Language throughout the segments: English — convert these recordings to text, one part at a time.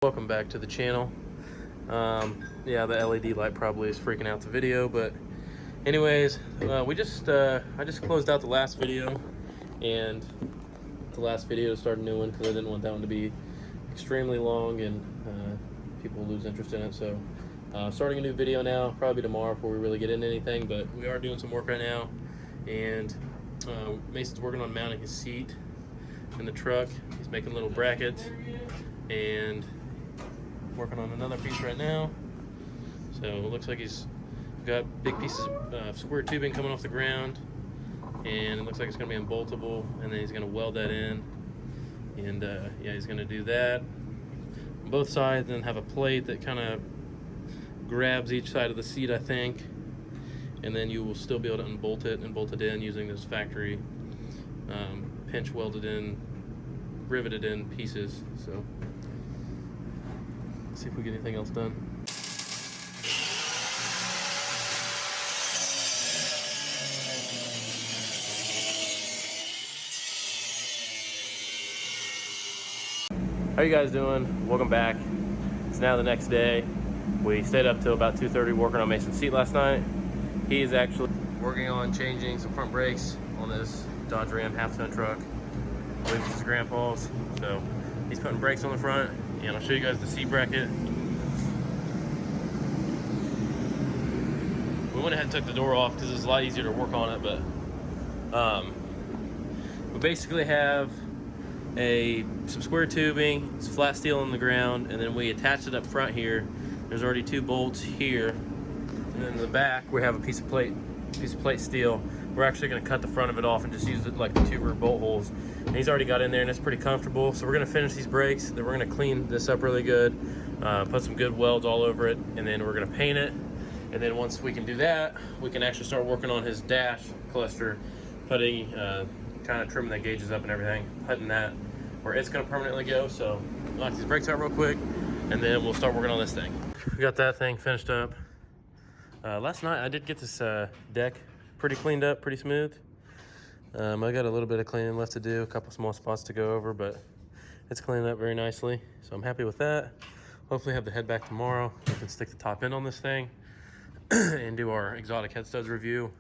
Welcome back to the channel. Yeah, the LED light probably is freaking out the video, but anyways, I just closed out the last video, and the last video started a new one because I didn't want that one to be extremely long and people lose interest in it. So starting a new video now, probably tomorrow before we really get into anything, but we are doing some work right now, and Mason's working on mounting his seat in the truck. He's making little brackets and working on another piece right now. So it looks like he's got big pieces of square tubing coming off the ground, and it looks like it's going to be unboltable, and then he's going to weld that in, and yeah, he's going to do that on both sides, and then have a plate that kind of grabs each side of the seat, I think, and then you will still be able to unbolt it and bolt it in using this factory pinch welded in, riveted in pieces. So let's see if we get anything else done. How you guys doing? Welcome back. It's now the next day. We stayed up till about 2:30 working on Mason's seat last night. He is actually working on changing some front brakes on this Dodge Ram half-ton truck. I believe this is Grandpa's. So he's putting brakes on the front, and I'll show you guys the seat bracket. We went ahead and took the door off because it's a lot easier to work on it, but we basically have some square tubing, it's flat steel on the ground, and then we attached it up front here. There's already 2 bolts here, and then in the back we have a piece of plate steel. We're actually going to cut the front of it off and just use it like the 2 rear bolt holes. And he's already got in there, and it's pretty comfortable. So we're going to finish these brakes, then we're going to clean this up really good, put some good welds all over it, and then we're going to paint it. And then once we can do that, we can actually start working on his dash cluster, putting, kind of trimming the gauges up and everything, putting that where it's going to permanently go. So knock these brakes out real quick, and then we'll start working on this thing. We got that thing finished up. Last night I did get this deck pretty cleaned up, pretty smooth. I got a little bit of cleaning left to do, a couple small spots to go over, but it's cleaned up very nicely. So I'm happy with that. Hopefully have the head back tomorrow. We can stick the top end on this thing and do our exotic head studs review.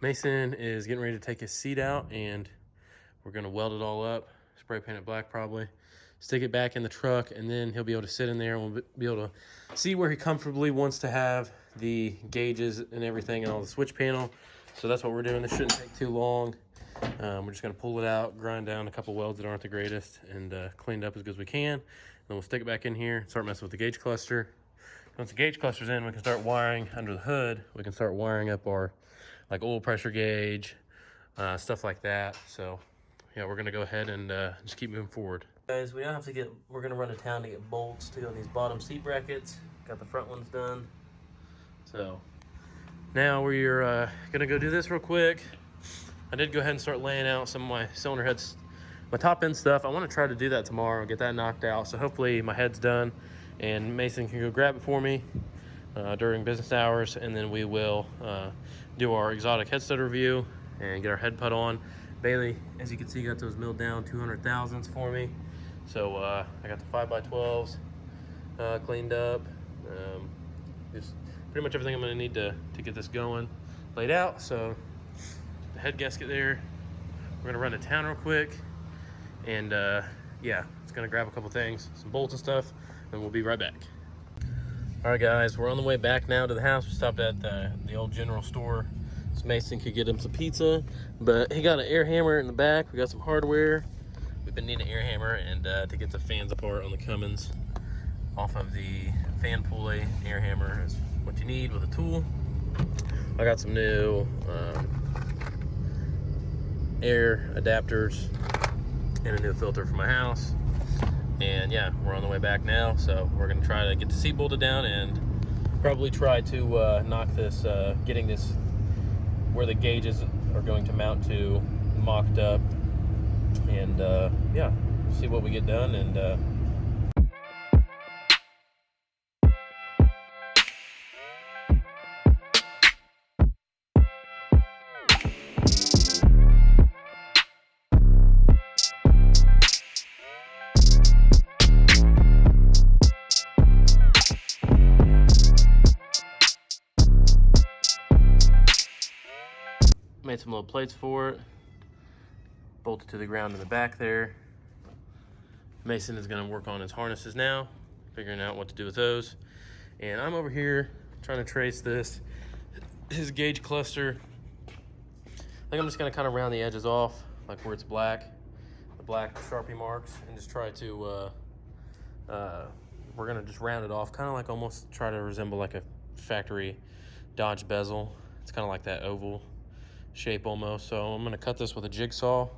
Mason is getting ready to take his seat out, and we're gonna weld it all up, spray paint it black probably, stick it back in the truck, and then he'll be able to sit in there and we'll be able to see where he comfortably wants to have the gauges and everything and all the switch panel. So that's what we're doing. This shouldn't take too long. We're just gonna pull it out, grind down a couple welds that aren't the greatest, and clean it up as good as we can. Then we'll stick it back in here and start messing with the gauge cluster. Once the gauge cluster's in, we can start wiring under the hood. We can start wiring up our like oil pressure gauge, stuff like that. So yeah, we're gonna go ahead and just keep moving forward. Guys, we're gonna run to town to get bolts to go in these bottom seat brackets. Got the front ones done. So now we're gonna go do this real quick. I did go ahead and start laying out some of my cylinder heads, my top end stuff. I wanna try to do that tomorrow, get that knocked out. So hopefully my head's done and Mason can go grab it for me during business hours, and then we will do our exotic head stud review and get our head put on. Bailey, as you can see, got those milled down 200 thousandths for me. So I got the 5x12s cleaned up. Just pretty much everything I'm gonna need to get this going, laid out. So the head gasket there, we're gonna run to town real quick, and yeah, it's gonna grab a couple things, some bolts and stuff, and we'll be right back. All right guys, we're on the way back now to the house. We stopped at the old general store so Mason could get him some pizza, but he got an air hammer in the back. We got some hardware. We've been needing an air hammer and to get the fans apart on the Cummins off of the fan pulley. Air hammer is what you need with a tool. I got some new air adapters and a new filter for my house. And yeah, we're on the way back now, so we're gonna try to get the seat bolted down and probably try to knock this, getting this where the gauges are going to mount to mocked up, and yeah, see what we get done. And Made some little plates for it. Bolted to the ground in the back there. Mason is gonna work on his harnesses now, figuring out what to do with those. And I'm over here trying to trace his gauge cluster. I think I'm just gonna kind of round the edges off, like where it's black, the black Sharpie marks, and just try to, we're gonna just round it off, kind of like almost try to resemble like a factory Dodge bezel. It's kind of like that oval shape almost. So I'm gonna cut this with a jigsaw,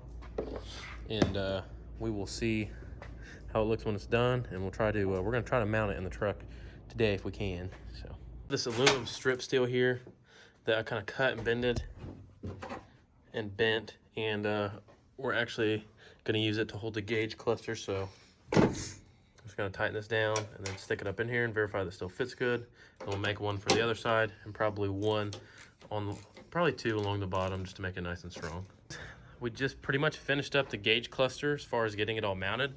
and we will see how it looks when it's done, and we'll try to, we're gonna try to mount it in the truck today if we can. So this aluminum strip steel here that I kind of cut and bended and bent, and we're actually gonna use it to hold the gauge cluster. So I'm just gonna tighten this down and then stick it up in here and verify that it still fits good. And we'll make one for the other side, and probably probably two along the bottom, just to make it nice and strong. We just pretty much finished up the gauge cluster as far as getting it all mounted.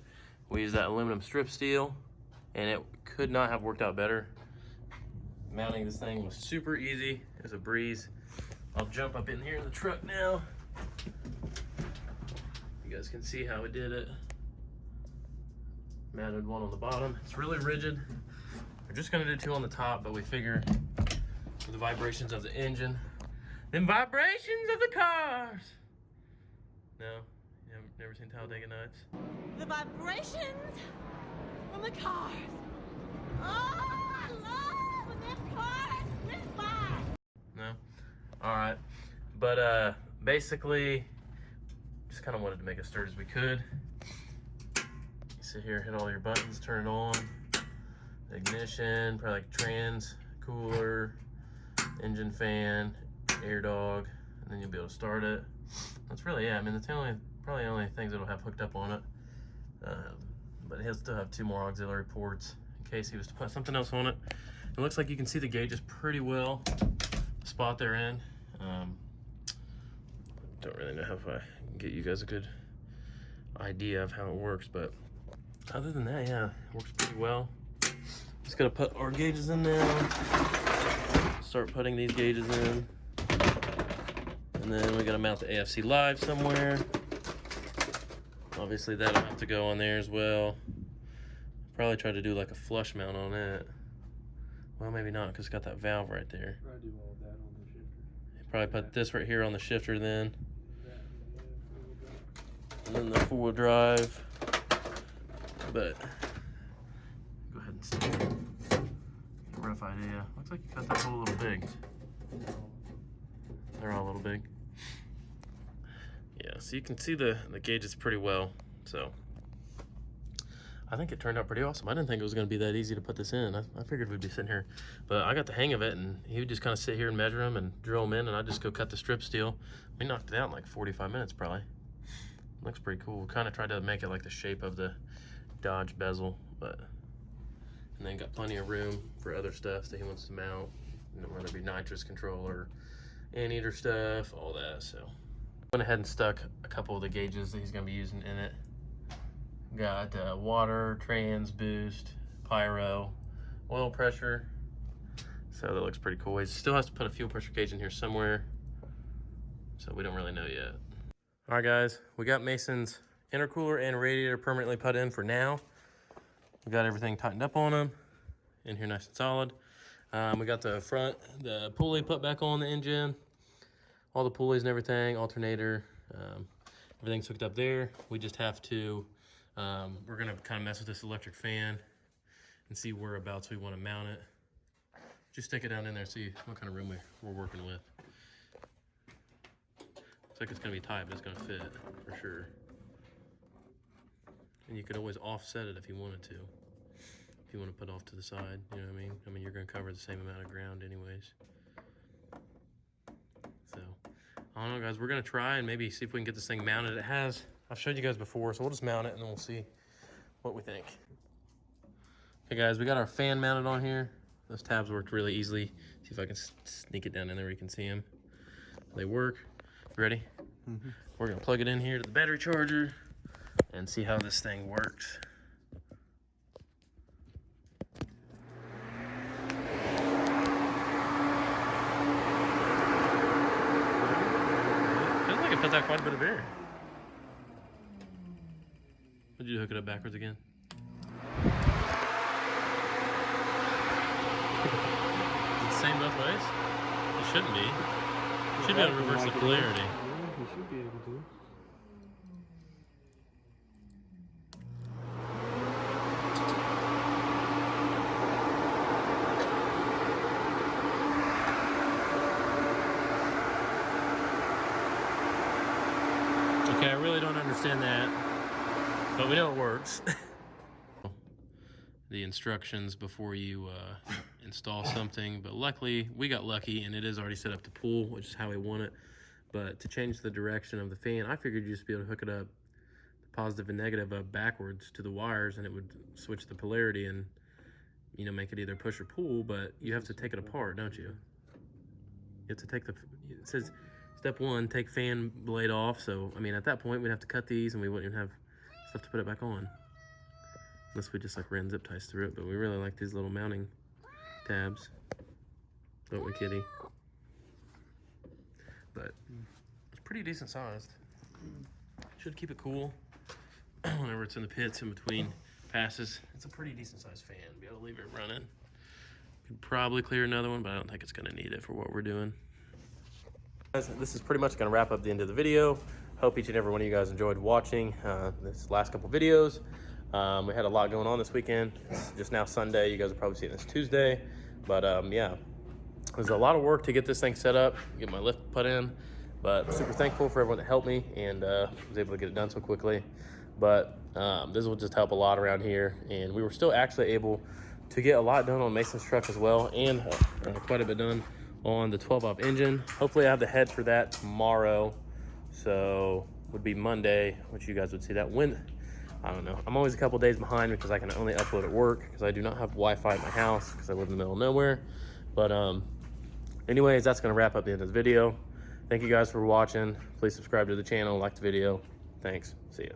We used that aluminum strip steel, and it could not have worked out better. Mounting this thing was super easy. It was a breeze. I'll jump up in here in the truck now. You guys can see how we did it. Mounted one on the bottom. It's really rigid. We're just gonna do two on the top, but we figure with the vibrations of the engine, them vibrations of the cars. No, you never seen Talladega Nights? The vibrations from the cars. Oh, I love when them cars whip by. No? All right. But basically, just kind of wanted to make it sturdy as we could. You sit here, hit all your buttons, turn it on. Ignition, probably like trans, cooler, engine fan, air dog, and then you'll be able to start it. That's really it. I mean, that's probably the only things that'll have hooked up on it. But he'll still have two more auxiliary ports in case he was to put something else on it. It looks like you can see the gauges pretty well, the spot they're in. Don't really know how if I can get you guys a good idea of how it works, but other than that, yeah, it works pretty well. Just gotta put our gauges in now. Start putting these gauges in. And then we gotta mount the AFC Live somewhere. Obviously that'll have to go on there as well. Probably try to do like a flush mount on it. Well, maybe not, because it's got that valve right there. Probably do all that on the shifter. Probably put this right here on the shifter then. And then the four-wheel drive. But go ahead and see. Rough idea. Looks like you cut that hole a little big. They're all a little big. Yeah, so you can see the gauges pretty well. So I think it turned out pretty awesome. I didn't think it was going to be that easy to put this in. I figured we'd be sitting here, but I got the hang of it, and he would just kind of sit here and measure them and drill them in, and I'd just go cut the strip steel. We knocked it out in like 45 minutes probably. Looks pretty cool. We kind of tried to make it like the shape of the Dodge bezel, and then got plenty of room for other stuff that he wants to mount, you know, whether it be nitrous controller, anteater stuff, all that. So went ahead and stuck a couple of the gauges that he's going to be using in it. Got water, trans, boost, pyro, oil pressure. So that looks pretty cool. He still has to put a fuel pressure gauge in here somewhere, so we don't really know yet. All right, guys, we got Mason's intercooler and radiator permanently put in for now. We got everything tightened up on them in here nice and solid. We got the pulley put back on the engine, all the pulleys and everything, alternator, everything's hooked up there. We just have to, we're gonna kind of mess with this electric fan and see whereabouts we want to mount it. Just stick it down in there, see what kind of room we're working with. Looks like it's gonna be tight, but it's gonna fit for sure. And you could always offset it if you wanted to. If you want to put off to the side, you know what I mean? I mean, you're going to cover the same amount of ground anyways. So, I don't know, guys. We're going to try and maybe see if we can get this thing mounted. I've showed you guys before, so we'll just mount it and then we'll see what we think. Okay, guys, we got our fan mounted on here. Those tabs worked really easily. See if I can sneak it down in there where you can see them. They work. You ready? Mm-hmm. We're going to plug it in here to the battery charger and see how this thing works. that cut out quite a bit of air. Did you hook it up backwards again? It's the same both ways? It shouldn't be. You should be able to reverse the polarity. Yeah, you should be able to. Okay, I really don't understand that, but we know it works. The instructions before you install something, but luckily we got lucky and it is already set up to pull, which is how we want it. But to change the direction of the fan, I figured you'd just be able to hook it up, the positive and negative up backwards to the wires, and it would switch the polarity and, you know, make it either push or pull. But you have to take it apart, don't you? You have to take it says step 1, take fan blade off. So I mean, at that point we'd have to cut these and we wouldn't even have stuff to put it back on. Unless we just like ran zip ties through it, but we really like these little mounting tabs. Don't we, kitty? But it's pretty decent sized. Should keep it cool whenever it's in the pits in between passes. It's a pretty decent sized fan. Be able to leave it running. Could probably clear another one, but I don't think it's gonna need it for what we're doing. This is pretty much gonna wrap up the end of the video. Hope each and every one of you guys enjoyed watching this last couple videos. We had a lot going on this weekend. It's just now Sunday. You guys are probably seeing this Tuesday. But yeah, it was a lot of work to get this thing set up, get my lift put in. But I'm super thankful for everyone that helped me and was able to get it done so quickly. But this will just help a lot around here. And we were still actually able to get a lot done on Mason's truck as well, and quite a bit done on the 12-valve engine. Hopefully I have the head for that tomorrow. So would be Monday, which you guys would see that when. I don't know. I'm always a couple days behind because I can only upload at work because I do not have Wi-Fi at my house because I live in the middle of nowhere. But anyways, that's going to wrap up the end of the video. Thank you guys for watching. Please subscribe to the channel, like the video. Thanks. See ya.